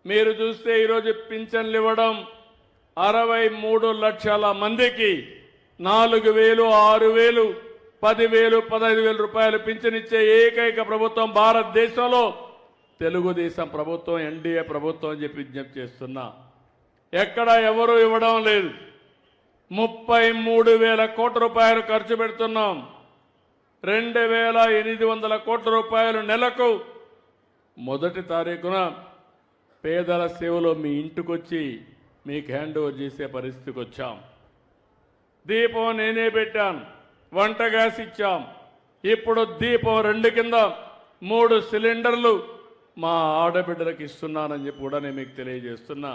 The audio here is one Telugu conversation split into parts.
మీరు చూస్తే ఈరోజు పింఛన్లు ఇవ్వడం 63 లక్షల మందికి 4,000, 6,000, 10,000, 15,000 రూపాయలు పింఛనిచ్చే ఏకైక ప్రభుత్వం భారతదేశంలో తెలుగుదేశం ప్రభుత్వం, ఎన్డీఏ ప్రభుత్వం అని చెప్పి విజ్ఞప్తి చేస్తున్నా. ఎక్కడ ఎవరు ఇవ్వడం లేదు. 33,000 కోట్ల రూపాయలు ఖర్చు పెడుతున్నాం. 2,800 కోట్ల రూపాయలు నెలకు మొదటి తారీఖున పేదల సేవలో మీ ఇంటికొచ్చి మీకు హ్యాండ్ ఓవర్ చేసే పరిస్థితికి వచ్చాం. దీపం నేనే పెట్టాను, వంట గ్యాస్ ఇచ్చాం. ఇప్పుడు దీపం 2 కింద 3 సిలిండర్లు మా ఆడబిడ్డలకు ఇస్తున్నానని చెప్పి కూడా నేను మీకు తెలియజేస్తున్నా.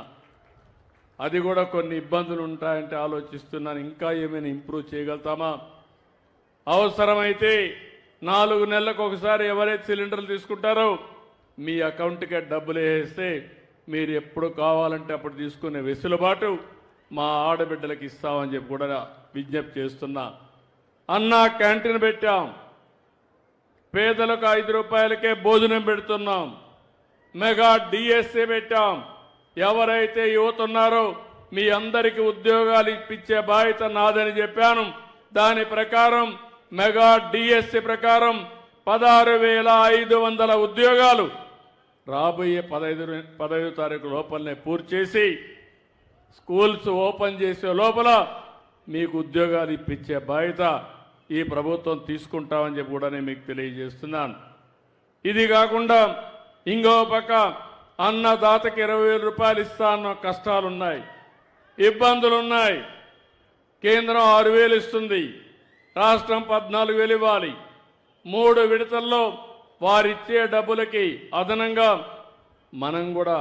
అది కూడా కొన్ని ఇబ్బందులు ఉంటాయంటే ఆలోచిస్తున్నాను, ఇంకా ఏమైనా ఇంప్రూవ్ చేయగలుగుతామా? అవసరమైతే 4 నెలలకు ఒకసారి ఎవరైతే సిలిండర్లు తీసుకుంటారో మీ అకౌంట్కే డబ్బులు వేస్తే మీరు ఎప్పుడు కావాలంటే అప్పుడు తీసుకునే వెసులుబాటు మా ఆడబిడ్డలకు ఇస్తామని చెప్పి కూడా విజ్ఞప్తి చేస్తున్నా. అన్నా క్యాంటీన్ పెట్టాం, పేదలకు 5 రూపాయలకే భోజనం పెడుతున్నాం. మెగా డిఎస్ఏ పెట్టాం. ఎవరైతే యువత ఉన్నారో మీ అందరికీ ఉద్యోగాలు ఇప్పించే బాధ్యత నాదని చెప్పాను. దాని ప్రకారం మెగా డిఎస్ఏ ప్రకారం 16,500 ఉద్యోగాలు రాబోయే 15 తారీఖు లోపలనే పూర్తి చేసి స్కూల్స్ ఓపెన్ చేసే లోపల మీకు ఉద్యోగాలు ఇప్పించే బాధ్యత ఈ ప్రభుత్వం తీసుకుంటామని చెప్పి కూడా నేను మీకు తెలియజేస్తున్నాను. ఇది కాకుండా ఇంకో పక్క అన్నదాతకి 20,000 రూపాయలు ఇస్తా అన్న కష్టాలున్నాయి, ఇబ్బందులున్నాయి. కేంద్రం 6,000 ఇస్తుంది, రాష్ట్రం 14,000 ఇవ్వాలి. 3 విడతల్లో వారిచ్చే డబ్బులకి అదనంగా మనం కూడా